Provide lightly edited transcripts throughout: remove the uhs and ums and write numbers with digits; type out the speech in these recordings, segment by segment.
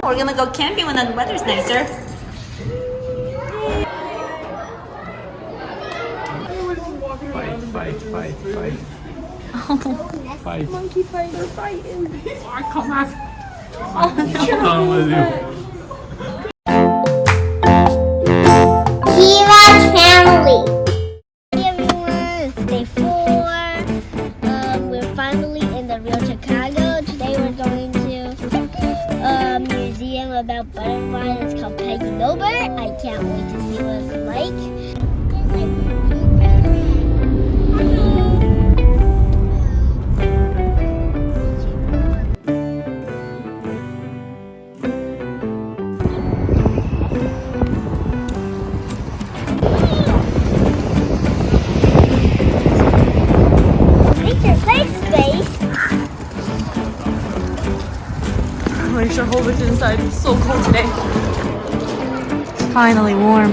We're gonna go camping when the weather's nicer. Fight. Oh. Fight. Monkey fighter fighting. Oh, come on. Oh, What's wrong with you? Kiva's family. Hey everyone, it's day 4. We're finally in the real Chicago. Today we're going to a museum about butterflies. It's called Peggy Notebaert. I can't wait to see what it's like. I sure hope it's inside. It's so cold today. It's finally warm.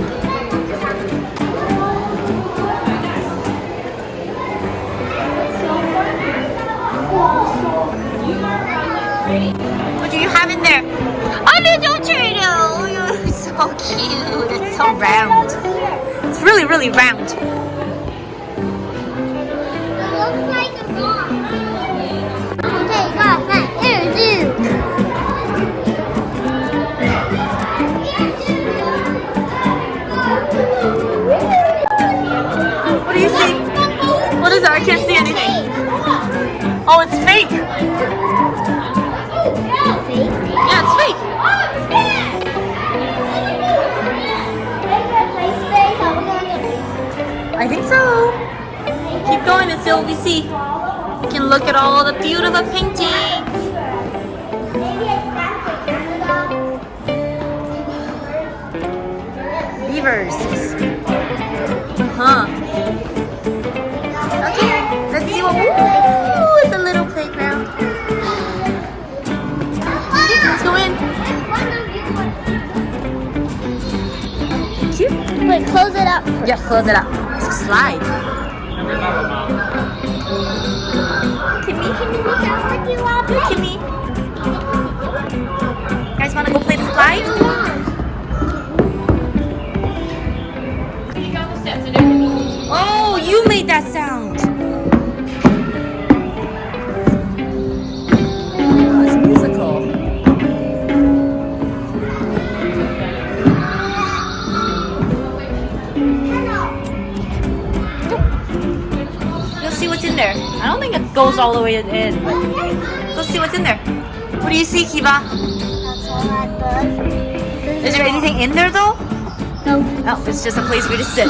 What do you have in there? A little turtle! It's so cute. It's so round. It's really, really round. It looks like a dog. Okay, go. Here's you. What do you see? What is it? I can't see anything. Oh, it's fake. Yeah, it's fake. I think so. Keep going and see what we see. You can look at all the beautiful paintings. Beavers. Huh. Okay, let's see what. Ooh, it's a little playground. Let's go in. Cute. Wait, close it up first. Yeah, close it up. It's a slide. Kimmy, Sounds like you want to play. Kimmy. You guys want to go play the slide? Oh, you made that sound. Oh, it's musical. You'll see what's in there. I don't think it goes all the way in, but go see what's in there. What do you see, Kiva? That's all that does. Is there anything in there though? No. No, it's just a place for you to sit.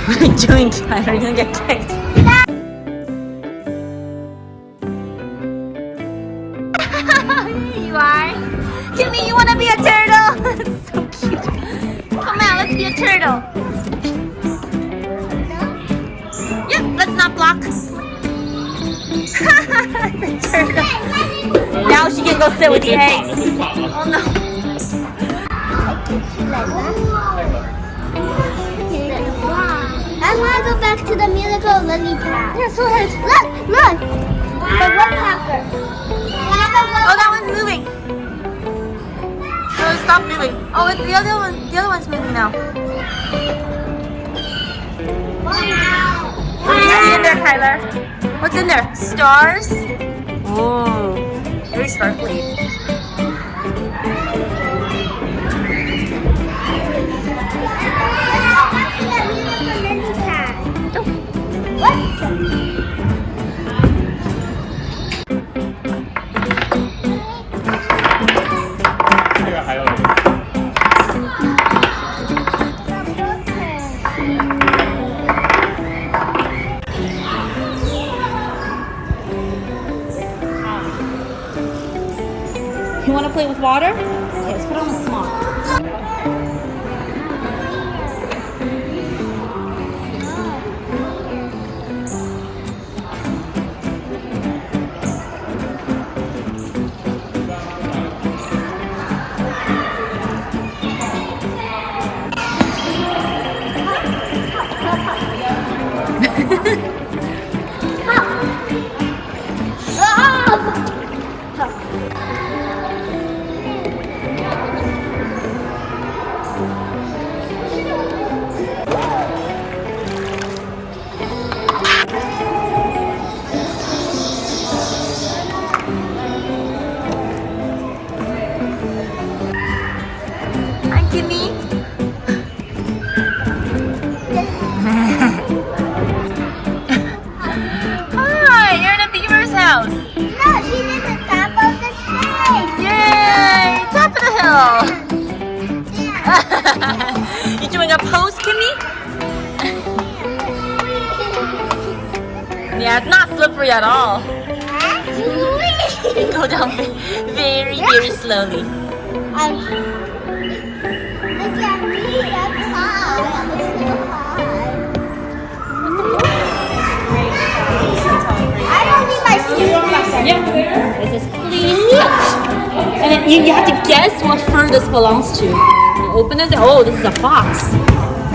What are you doing, Kyler? You're gonna get kicked. Here you are. Kimmy, you wanna be a turtle? That's so cute. Come on, let's be a turtle. Yep, let's not block. The turtle. Now she can go sit with the eggs. Oh no. I want to go back to the musical lily pad. Yes, go ahead. Look! The woodpecker. Oh, that one's moving. No, stop moving. Oh, the other one's moving now. What do you see in there, Kyler? What's in there? Stars? Oh, very sparkly. You want to play with water? Okay, let's put on the smock. careful. You doing a pose, Kimmy? Yeah, it's not slippery at all. Go down very, very slowly. Look at me, I'm high. I'm so high. I don't need my shoes. Yeah. It says please touch. And then you have to guess what fur this belongs to. You open it. Oh, this is a fox. You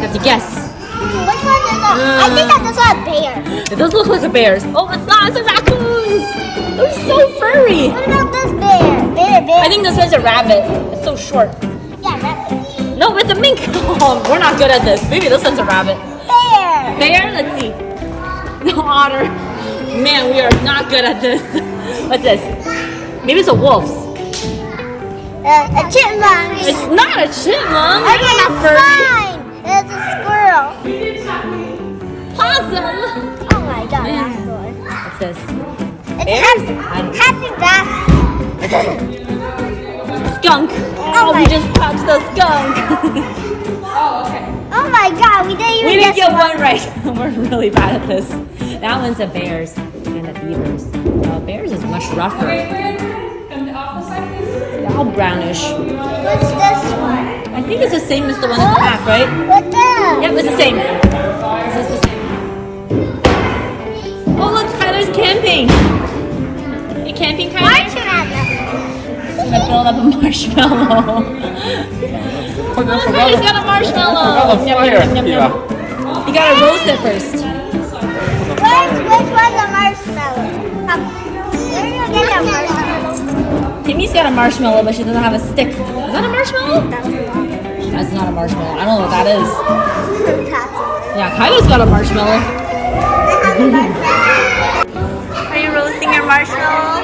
have to guess. Which one is that? I think that this is a bear. It does look like a bear's. Oh, it's not. It's a raccoon. They're so furry. What about this bear? Bear. I think this one's a rabbit. It's so short. Yeah, rabbit. No, it's a mink. Oh, we're not good at this. Maybe this one's a rabbit. Bear. Bear? Let's see. No, otter. Man, we are not good at this. What's this? Maybe it's a wolf. A chipmunk. It's not a chipmunk. Okay, It's not it's furry. fine. It's a squirrel. Possum. Oh my god, that's good. What's this? It's happy back. Skunk. Oh Oh, we my- just touched the skunk. Oh my god, we didn't even We didn't guess get one right. We're really bad at this. That one's the bears and the beavers. Bears is much rougher. They're all brownish. What's this one? I think it's the same as the one in the back, right? What's that? Yep, it's the same. Is this the same? Oh, look, Tyler's camping. You camping, Tyler? Marshmallow. I'm gonna build up a marshmallow. Look, he's got a marshmallow. Yum, yum, yum, yum. You gotta roast it first. Which one's a marshmallow? Where do you get a marshmallow? Timmy's got a marshmallow, but she doesn't have a stick. Is that a marshmallow? That's not a marshmallow. I don't know what that is. Yeah, Kyla's got a marshmallow. Are you roasting your marshmallow?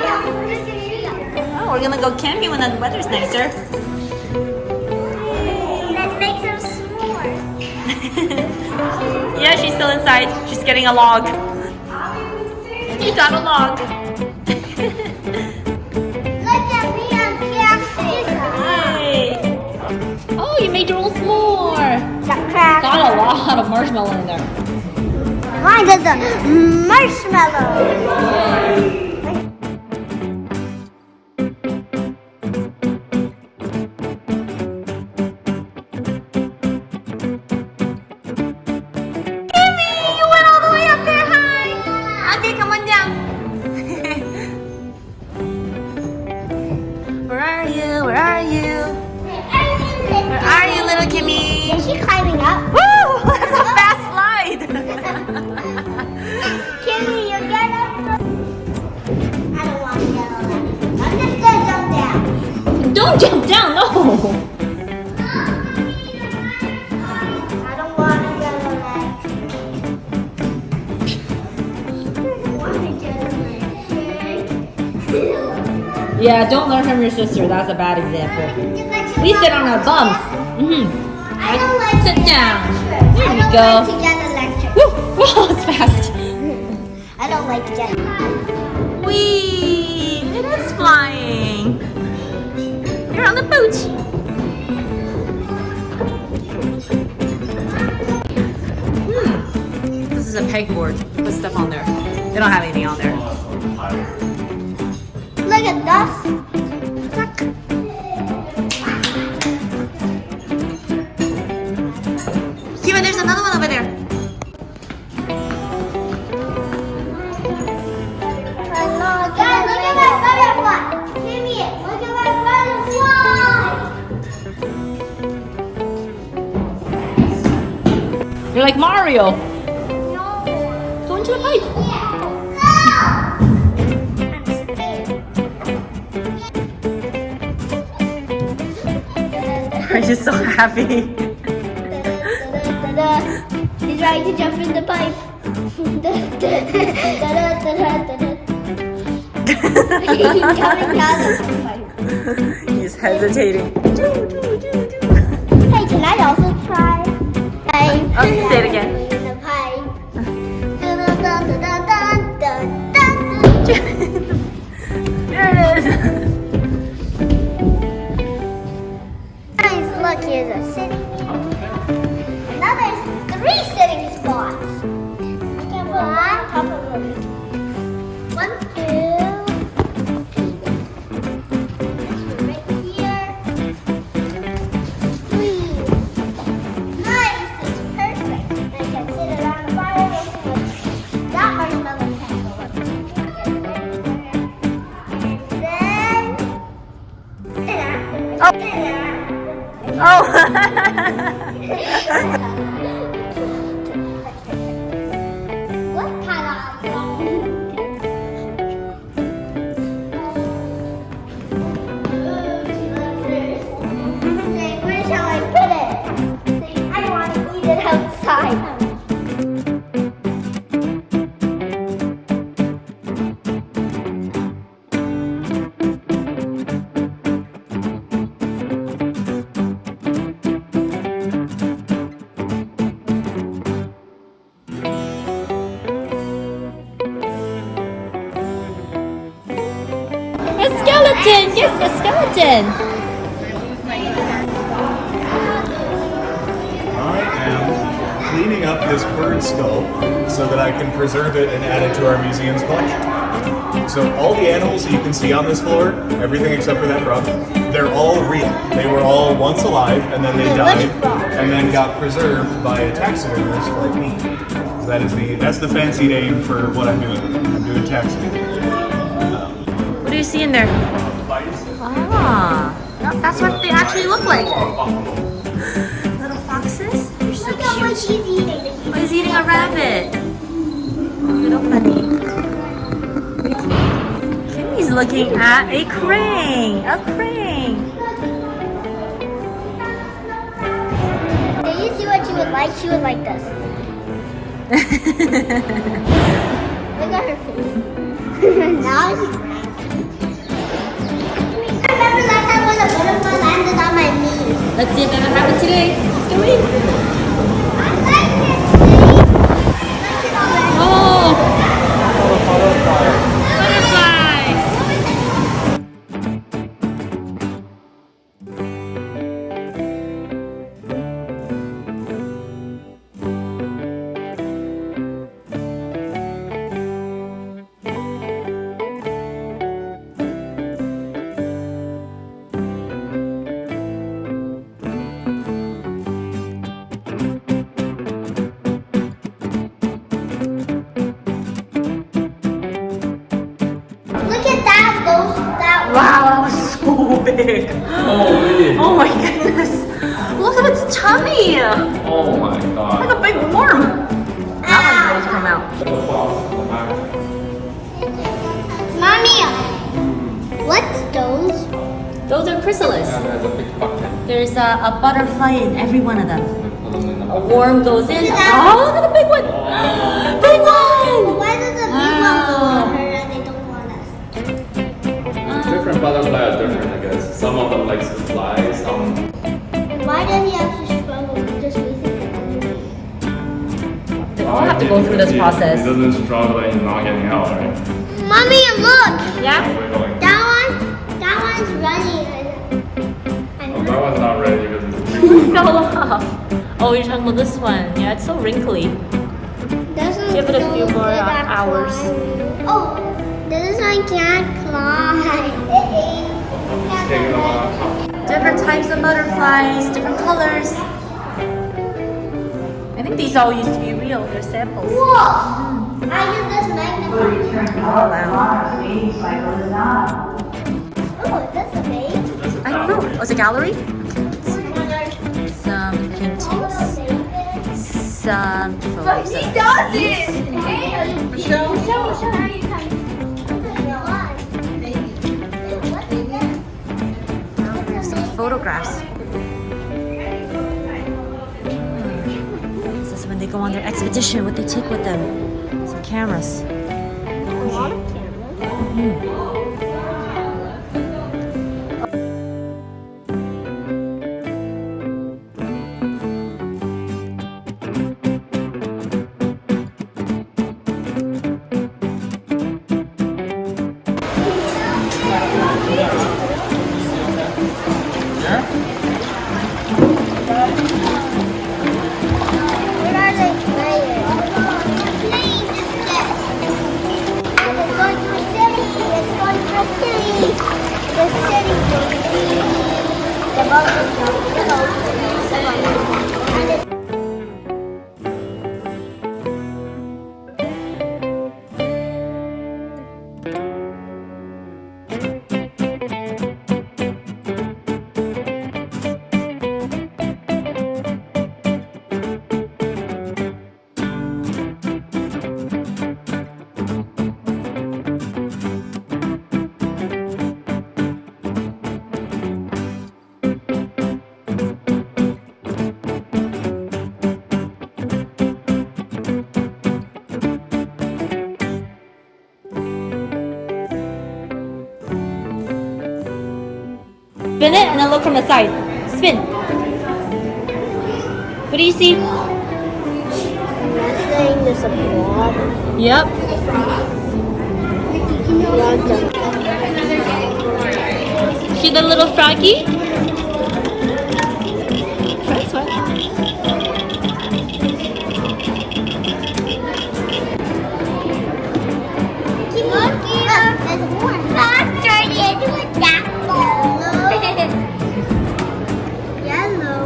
Oh, we're gonna go camping when the weather's nicer. Let's make some s'mores. Yeah, she's still inside. She's getting a log. You got a log. Look at me, I'm camping. Hey. Oh, you made your own s'more. Crack. Got a lot of marshmallow in there. Mine is a marshmallow. You went all the way up there high. Okay, come on down. Where are you? Where are you? Where are you, little Kimmy? Is she climbing up? Woo! That's a fast slide. Kimmy, you get up. I don't want to get on that. I'm just gonna jump down. Don't jump down, no. I don't want to get on that. Yeah, don't learn from your sister. That's a bad example. We sit on our bums. I don't like Sit to get down. lectured. There I we don't go. like to get electric. Woo! Whoa, it's fast. I don't like to get. Whee! It is flying. You're on the boat. This is a pegboard. Put stuff on there. They don't have anything on there. Look at this. Kiva, there's another one over there. Guys, look at my butterfly. Timmy, look at my butterfly. You're like Mario. No. Go into the pipe. Are you so happy? He's trying to jump in the pipe. He's coming down the pipe. He's hesitating. Hey, can I also try? Oh, say it again. In the pipe. There it is. look, here's a sitting area. And now there's 3 sitting spots. You can put one on top of the other. 1, 2. Right here. 3. Nice, it's perfect. And I can sit around the fire making that marshmallow candle. And then. Oh! What kind of Say, where shall I put it? Say, I want to eat it outside. A skeleton! Yes, a skeleton! I am cleaning up this bird skull so that I can preserve it and add it to our museum's collection. So all the animals that you can see on this floor, everything except for that frog, they're all real. They were all once alive and then they died and then got preserved by a taxidermist like me. So that's the fancy name for what I'm doing. I'm doing taxidermy. What do you see in there? Ah, that's what they actually look like. Little foxes? They're so Look at what cute. she's eating. Oh, he's eating a rabbit. Little bunny. Kimmy's looking at a crane. A crane. Did you see what she would like? She would like this. Look at her face. Now she's I remember last time when a butterfly landed on my knee. Let's see if that happened today. Let's do it. I like it. Oh! Butterfly! Look at that. That Wow, that was so big. Oh, really? Oh my goodness. Look at its tummy. Oh my god. Like a big worm. That one's ready to come out. Mommy, what's those? Those are chrysalis. Yeah, there's a big bucket. There's a butterfly in every one of them. Put them in the A bucket. worm goes in. Look at that. Oh, look at the big one. Big one. Why does the big one go on her and they don't want us? Different butterfly are different, I guess. Some of them like to fly, some. Why does he have to struggle with just raising it? They all have to go through this process. He doesn't struggle and he's not getting out, right? Mommy, look! Yeah? We're going. That one's running. Oh, that one's not ready because it's It fell off. Oh, you're talking about this one. Yeah, it's so wrinkly. Give it a few more hours. Oh, this one can't climb. taking a while. Different types of butterflies, different colors. I think these all used to be real. They're samples. Whoa! I use this magnifying. Oh, wow. Oh, that's a bait. I don't know. Oh, it's a gallery? Some paintings. Some photos. He does it! Michelle, Some photographs. This is when they go on their expedition, what they take with them. Some cameras. A lot of cameras. Spin it and then look from the side. Spin. What do you see? Saying there's a blob. Yep. See the little froggy? That's what. There's more frogs turning into a dapple. Yellow.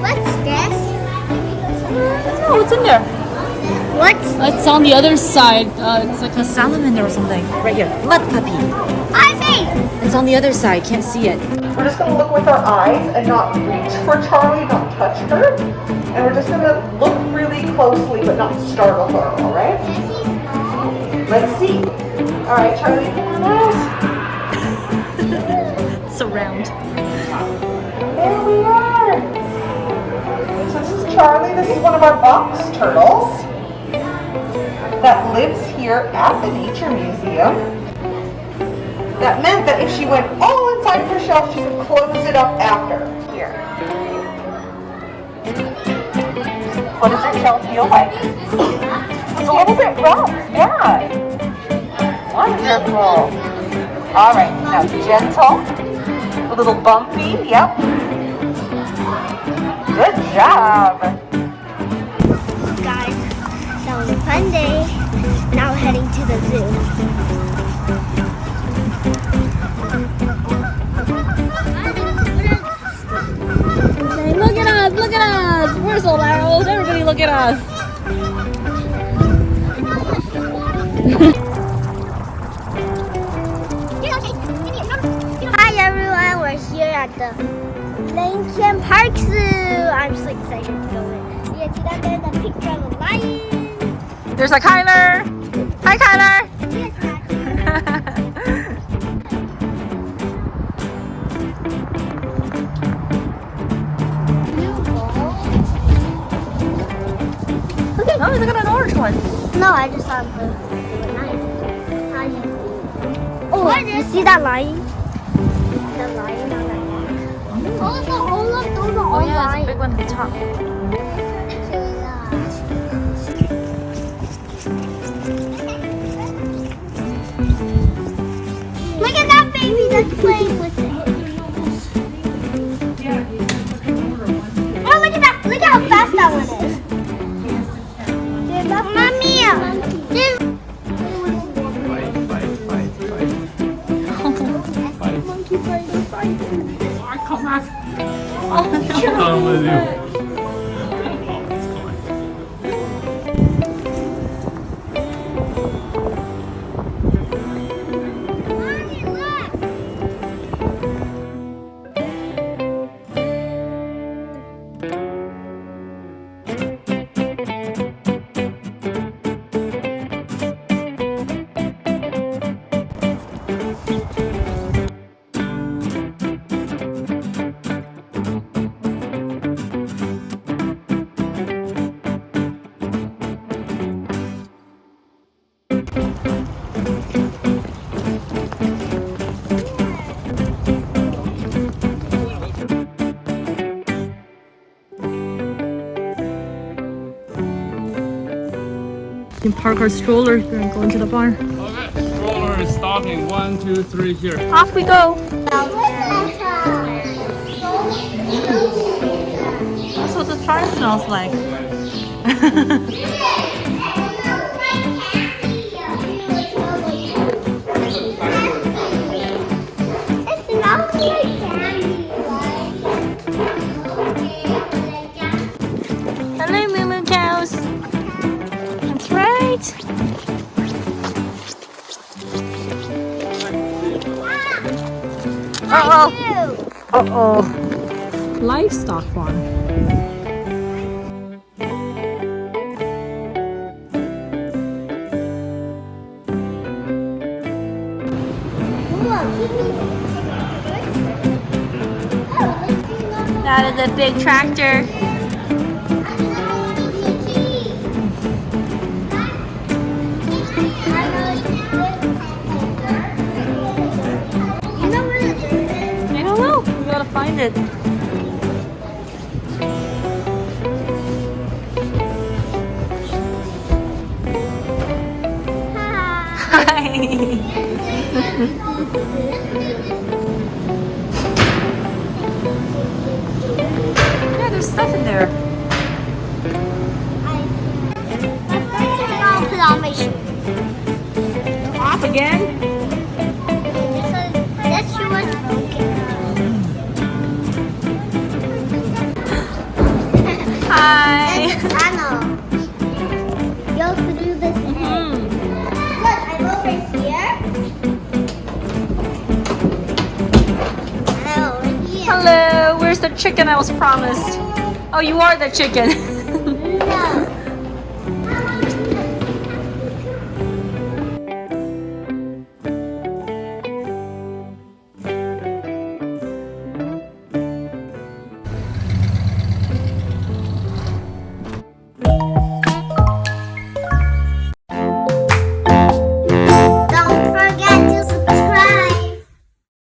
What's this? Oh, what's in there? What's It's on the other side. It's like a salamander or something. Right here. Mud puppy. I see? It's on the other side. Can't see it. We're just going to look with our eyes and not reach for Charlie, not touch her. And we're just going to look really closely but not startle her, all right? Let's see. All right, Charlie, come on out. Surround. There we are. So this is Charlie. This is one of our box turtles that lives here at the Nature Museum. That meant that if she went all inside her shell, she could close it up after. Here. What does her shell feel like? It's a little bit rough, yeah. Wonderful. All right, now gentle, a little bumpy, yep. Good job. Guys, that was a fun day. Now we're heading to the zoo. Look at us! Look at us! We're so loud. Everybody look at us. Hi everyone, we're here at the Lincoln Park Zoo. I'm so excited to go in. You can see that there's a picture of a lion. There's a Kyler. Hi, Kyler. Yes, Oh, look at an orange one. no, I just saw the lion. Oh, you see that lion? The lion on that rock. Oh, so all of those are all lions. big one at the top. Look at that baby that's playing with it. Oh, look at that. Look at how fast that one is. Mommy. Come with you. You can park our stroller here and go into the barn. Okay, stroller is starting. 1, 2, 3 here. Off we go. That's what the barn smells like. Hello, Moo cows. That's right. Uh-oh. Uh-oh. Livestock farm. That is a big tractor. it. Hi. Yeah, there's stuff in there. I'll put on my shoe. Off again? This shoe was broken. Hi. It's a tunnel. You have to do this again. Look, I'm over here. And I'm over here. Hello, where's the chicken I was promised? Oh, you are the chicken. No.